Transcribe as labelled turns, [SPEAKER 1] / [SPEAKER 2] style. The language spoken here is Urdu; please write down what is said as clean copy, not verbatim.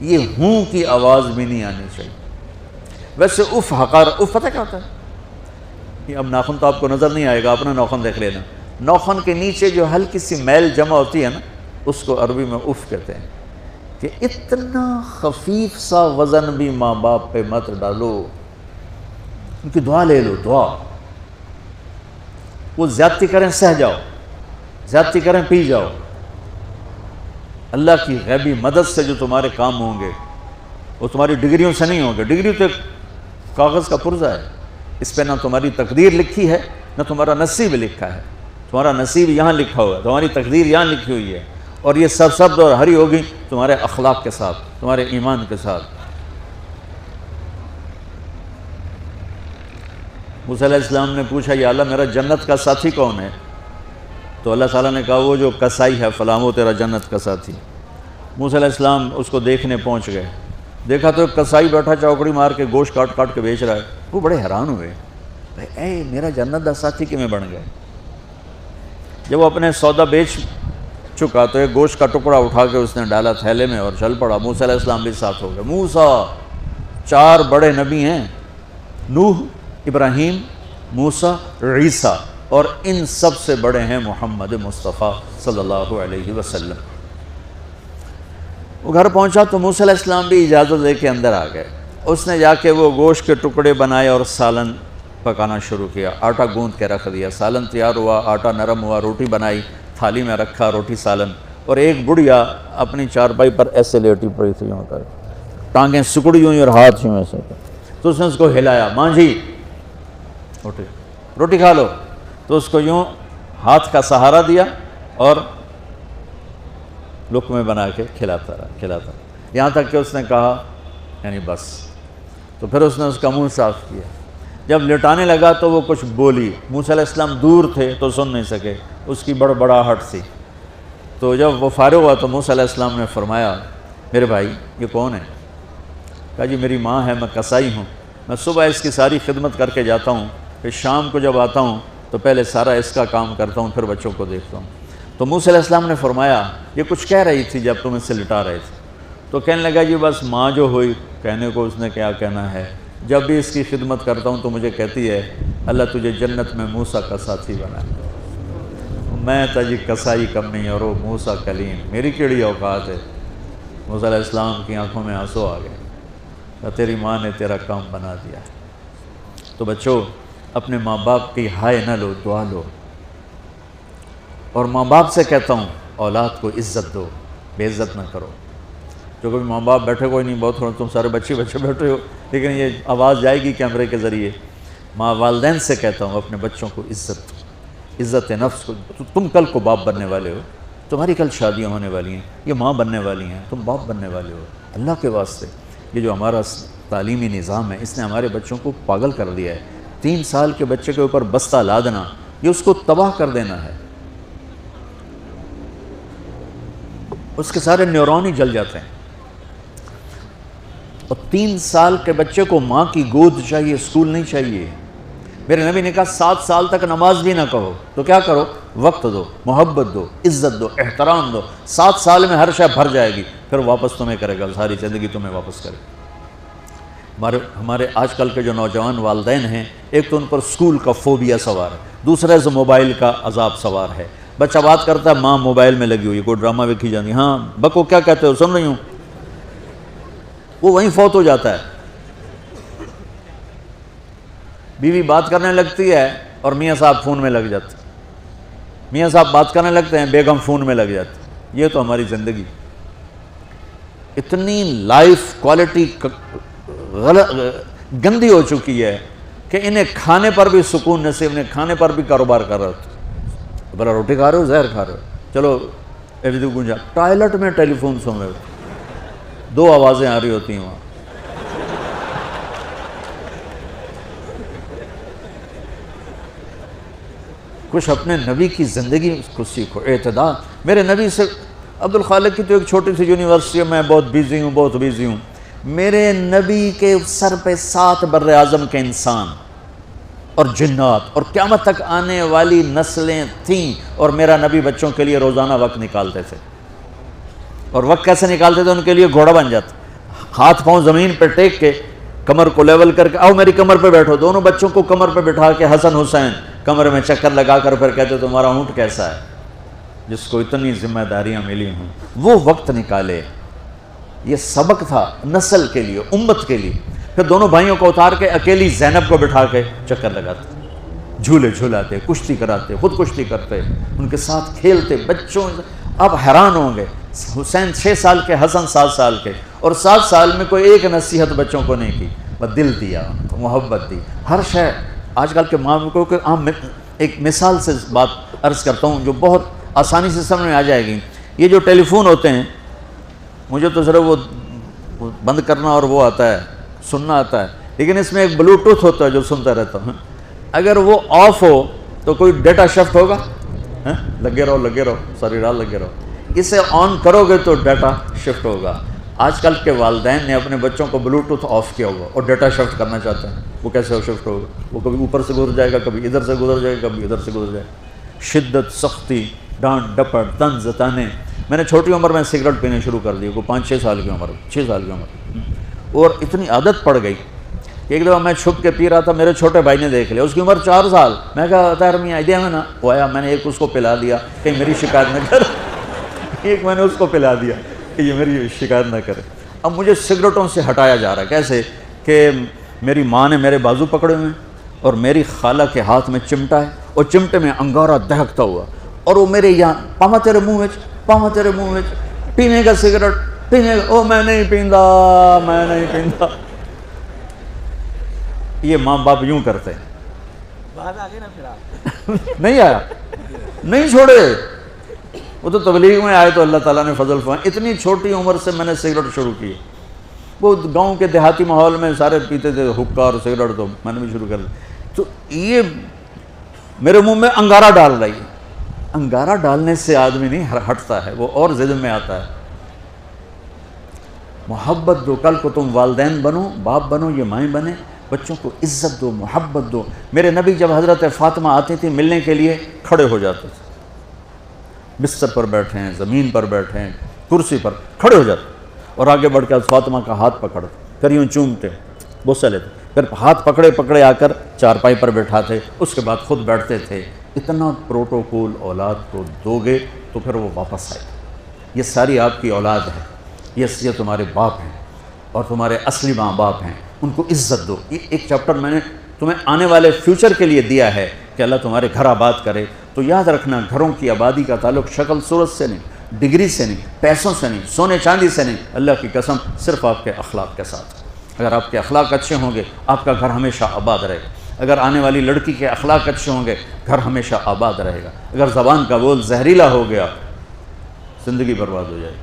[SPEAKER 1] یہ ہوں کی آواز بھی نہیں آنی چاہیے۔ ویسے اف حقار، اف پتہ کیا ہوتا ہے؟ یہ اب ناخن تو آپ کو نظر نہیں آئے گا، اپنا ناخن دیکھ لینا، ناخن کے نیچے جو ہلکی سی میل جمع ہوتی ہے نا، اس کو عربی میں اف کہتے ہیں۔ کہ اتنا خفیف سا وزن بھی ماں باپ پہ مت ڈالو، ان کی دعا لے لو، دعا۔ وہ زیادتی کریں سہ جاؤ، زیادتی کریں پی جاؤ، اللہ کی غیبی مدد سے جو تمہارے کام ہوں گے وہ تمہاری ڈگریوں سے نہیں ہوں گے۔ ڈگری تو ایک کاغذ کا پرزہ ہے، اس پہ نہ تمہاری تقدیر لکھی ہے نہ تمہارا نصیب لکھا ہے۔ تمہارا نصیب یہاں لکھا ہوا ہے، تمہاری تقدیر یہاں لکھی ہوئی ہے، اور یہ سرسبز اور ہری ہوگی تمہارے اخلاق کے ساتھ، تمہارے ایمان کے ساتھ۔ موسیٰ علیہ السلام نے پوچھا یا اللہ میرا جنت کا ساتھی کون ہے؟ تو اللہ تعالیٰ نے کہا وہ جو کسائی ہے فلاں وہ تیرا جنت کا ساتھی۔ موسیٰ علیہ السلام اس کو دیکھنے پہنچ گئے، دیکھا تو ایک کسائی بیٹھا چوکڑی مار کے گوشت کاٹ کاٹ کے بیچ رہا ہے۔ وہ بڑے حیران ہوئے، اے میرا جنت کا ساتھی کیویں بن گئے؟ جب وہ اپنے سودا بیچ چکا تو ایک گوشت کا ٹکڑا اٹھا کے اس نے ڈالا تھیلے میں اور چل پڑا۔ موسیٰ علیہ السلام بھی ساتھ ہو گئے۔ موسیٰ، 4 بڑے نبی ہیں، نوح، ابراہیم، موسیٰ، عیسیٰ، اور ان سب سے بڑے ہیں محمد مصطفیٰ صلی اللہ علیہ وسلم۔ وہ گھر پہنچا تو موسیٰ علیہ السلام بھی اجازت دے کے اندر آ گئے۔ اس نے جا کے وہ گوشت کے ٹکڑے بنائے اور سالن پکانا شروع کیا، آٹا گوندھ کے رکھ دیا، سالن تیار ہوا، آٹا نرم ہوا، روٹی بنائی، تھالی میں رکھا روٹی سالن، اور ایک بڑھیا اپنی چارپائی پر ایسے لیٹی پڑی تھی، یوں کر ٹانگیں سکڑی ہوئی اور ہاتھ یوں ایسے، تو اس نے اس کو ہلایا، ماں جی روٹی کھا لو، تو اس کو یوں ہاتھ کا سہارا دیا اور لقمے بنا کے کھلاتا رہا، یہاں تک کہ اس نے کہا یعنی بس۔ تو پھر اس نے اس کا منہ صاف کیا۔ جب لٹانے لگا تو وہ کچھ بولی، موسیٰ علیہ السلام دور تھے تو سن نہیں سکے، اس کی بڑبڑاہٹ تھی۔ تو جب وہ فارغ ہوا تو موسیٰ علیہ السلام نے فرمایا میرے بھائی یہ کون ہے؟ کہا جی میری ماں ہے، میں کسائی ہوں، میں صبح اس کی ساری خدمت کر کے جاتا ہوں، پھر شام کو جب آتا ہوں تو پہلے سارا اس کا کام کرتا ہوں، پھر بچوں کو دیکھتا ہوں۔ تو موسیٰ علیہ السلام نے فرمایا یہ کچھ کہہ رہی تھی جب تم اس سے لٹا رہے تھے؟ تو کہنے لگا جی بس ماں جو ہوئی، کہنے کو اس نے کیا کہنا ہے، جب بھی اس کی خدمت کرتا ہوں تو مجھے کہتی ہے اللہ تجھے جنت میں موسیٰ کا ساتھی بنائے۔ میں تجھی کسائی کمی اور وہ موسیٰ کلیم، میری کیڑی اوقات ہے۔ موسیٰ علیہ السلام کی آنکھوں میں آنسو آ گئے، کہ تیری ماں نے تیرا کام بنا دیا۔ تو بچوں اپنے ماں باپ کی ہائے نہ لو، دعا لو، اور ماں باپ سے کہتا ہوں اولاد کو عزت دو، بے عزت نہ کرو۔ جو کبھی ماں باپ بیٹھے کوئی نہیں، بہت تم سارے بچے بیٹھے ہو، لیکن یہ آواز جائے گی کیمرے کے ذریعے۔ ماں والدین سے کہتا ہوں اپنے بچوں کو عزت نفس کو، تم کل کو باپ بننے والے ہو، تمہاری کل شادیاں ہونے والی ہیں، یہ ماں بننے والی ہیں، تم باپ بننے والے ہو۔ اللہ کے واسطے یہ جو ہمارا تعلیمی نظام ہے اس نے ہمارے بچوں کو پاگل کر دیا ہے۔ 3 سال کے بچے کے اوپر بستہ لادنا، یہ اس کو تباہ کر دینا ہے، اس کے سارے نیورون ہی جل جاتے ہیں۔ اور 3 سال کے بچے کو ماں کی گود چاہیے، اسکول نہیں چاہیے۔ میرے نبی نے کہا 7 سال تک نماز بھی نہ کہو، تو کیا کرو؟ وقت دو، محبت دو، عزت دو، احترام دو۔ 7 سال میں ہر شے بھر جائے گی، پھر واپس تمہیں کرے گا، ساری زندگی تمہیں واپس کرے گا۔ ہمارے آج کل کے جو نوجوان والدین ہیں، ایک تو ان پر اسکول کا فوبیا سوار ہے، دوسرا سے موبائل کا عذاب سوار ہے۔ بچہ بات کرتا ہے، ماں موبائل میں لگی ہوئی، کوئی ڈرامہ ویکھی جاتی، ہاں بکو کیا کہتے ہو، سن رہی ہوں، وہ وہیں فوت ہو جاتا ہے۔ بیوی بات کرنے لگتی ہے اور میاں صاحب فون میں لگ جاتے، میاں صاحب بات کرنے لگتے ہیں، بیگم فون میں لگ جاتی۔ یہ تو ہماری زندگی، اتنی لائف کوالٹی گندی ہو چکی ہے کہ انہیں کھانے پر بھی سکون نصیب نہیں، کھانے پر بھی کاروبار کر رہا تھا۔ بلا روٹی کھا رہے ہو، زہر کھا رہے ہو، چلو ایویدو گنجا، ٹائلٹ میں ٹیلی فون سن رہے ہو، 2 آوازیں آ رہی ہوتی ہیں وہاں۔ کچھ اپنے نبی کی زندگی کو سیکھو، اعتدال۔ میرے نبی سے عبد الخالق کی تو ایک چھوٹی سی یونیورسٹی میں بہت بیزی ہوں، میرے نبی کے سر پہ 7 بر اعظم کے انسان اور جنات اور قیامت تک آنے والی نسلیں تھیں، اور میرا نبی بچوں کے لیے روزانہ وقت نکالتے تھے، اور وقت کیسے نکالتے تھے؟ ان کے لیے گھوڑا بن جاتا، ہاتھ پاؤں زمین پہ ٹیک کے کمر کو لیول کر کے آؤ میری کمر پہ بیٹھو، دونوں بچوں کو کمر پہ بٹھا کے حسن حسین کمر میں چکر لگا کر پھر کہتے تمہارا اونٹ کیسا ہے، جس کو اتنی ذمہ داریاں ملی ہوں، وہ وقت نکالے۔ یہ سبق تھا نسل کے لیے، امت کے لیے۔ پھر دونوں بھائیوں کو اتار کے اکیلی زینب کو بٹھا کے چکر لگاتے، جھولے جھولاتے، کشتی کراتے، خود کشتی کرتے، ان کے ساتھ کھیلتے بچوں۔ آپ حیران ہوں گے، حسین 6 سال کے، حسن 7 سال کے، اور 7 سال میں کوئی ایک نصیحت بچوں کو نہیں کی، بس دل دیا ان کو، محبت دی۔ ہر شے آج کل کے ماں کو کہ ایک مثال سے بات عرض کرتا ہوں جو بہت آسانی سے سمجھ میں آ جائے گی۔ یہ جو ٹیلی فون ہوتے ہیں، مجھے تو صرف وہ بند کرنا اور وہ آتا ہے، سننا آتا ہے، لیکن اس میں ایک بلوٹوتھ ہوتا ہے جو سنتا رہتا ہوں۔ اگر وہ آف ہو تو کوئی ڈیٹا شفٹ ہوگا؟ لگے رہو ساری رات لگے رہو۔ اسے آن کرو گے تو ڈیٹا شفٹ ہوگا۔ آج کل کے والدین نے اپنے بچوں کو بلوٹوتھ آف کیا ہوگا اور ڈیٹا شفٹ کرنا چاہتے ہیں، وہ کیسے شفٹ ہوگا؟ وہ کبھی اوپر سے گزر جائے گا، کبھی ادھر سے گزر جائے گا، کبھی ادھر سے گزر جائے گا۔ شدت، سختی، ڈانٹ ڈپٹ، طنز تانے۔ میں نے چھوٹی عمر میں سگریٹ پینے شروع کر دی، کوئی 5-6 سال کی عمر، 6 سال کی عمر، اور اتنی عادت پڑ گئی کہ ایک دفعہ میں چھپ کے پی رہا تھا، میرے چھوٹے بھائی نے دیکھ لیا، اس کی عمر 4 سال۔ میں کہا طاہر میاں آئیڈیا میں نا، وہ آیا، میں نے ایک اس کو پلا دیا کہ میری شکایت نہ کر، ایک میں نے اس کو پلا دیا کہ یہ میری شکایت نہ کرے۔ اب مجھے سگریٹوں سے ہٹایا جا رہا ہے، کیسے کہ میری ماں نے میرے بازو پکڑے ہوئے ہیں اور میری خالہ کے ہاتھ میں چمٹا ہے اور چمٹے میں انگارہ دہکتا ہوا، اور وہ میرے یہاں پاما تیرے منہ میں، پاما تیرے منہ میں، پینے کا سگریٹ پینے کا، او میں نہیں پیندا، میں نہیں پیندا۔ یہ ماں باپ یوں کرتے ہیں۔
[SPEAKER 2] بات آ گئی نا پھر آپ
[SPEAKER 1] نہیں آیا، نہیں چھوڑے، وہ تو تبلیغ میں آئے تو اللہ تعالیٰ نے فضل فرمایا۔ اتنی چھوٹی عمر سے میں نے سگریٹ شروع کی۔ وہ گاؤں کے دیہاتی ماحول میں سارے پیتے تھے حکا اور سگریٹ، تو میں نے بھی شروع کر دی۔ تو یہ میرے منہ میں انگارہ ڈال رہی ہے۔ انگارہ ڈالنے سے آدمی نہیں ہٹتا ہے، وہ اور ضد میں آتا ہے۔ محبت دو، کل کو تم والدین بنو، باپ بنو، یہ مائیں بنے، بچوں کو عزت دو، محبت دو۔ میرے نبی جب حضرت فاطمہ آتی تھی ملنے کے لیے، کھڑے ہو جاتے تھے، بستر پر بیٹھے ہیں، زمین پر بیٹھے ہیں، کرسی پر کھڑے ہو جاتے، اور آگے بڑھ کے فاطمہ کا ہاتھ پکڑتے، پھر یوں چومتے، بوسہ لیتے، پھر ہاتھ پکڑے پکڑے آ کر چارپائی پر بٹھاتے، اس کے بعد خود بیٹھتے تھے۔ اتنا پروٹوکول اولاد کو دو گے تو پھر وہ واپس آئے۔ یہ ساری آپ کی اولاد ہے، یہ تمہارے باپ ہیں اور تمہارے اصلی ماں باپ ہیں، ان کو عزت دو۔ یہ ایک چیپٹر میں نے تمہیں آنے والے فیوچر کے لیے دیا ہے کہ اللہ تمہارے گھر آباد کرے۔ تو یاد رکھنا، گھروں کی آبادی کا تعلق شکل صورت سے نہیں، ڈگری سے نہیں، پیسوں سے نہیں، سونے چاندی سے نہیں، اللہ کی قسم صرف آپ کے اخلاق کے ساتھ۔ اگر آپ کے اخلاق اچھے ہوں گے آپ کا گھر ہمیشہ آباد رہے گا۔ اگر آنے والی لڑکی کے اخلاق اچھے ہوں گے گھر ہمیشہ آباد رہے گا۔ اگر زبان کا بول زہریلا ہو گیا زندگی برباد ہو جائے گی۔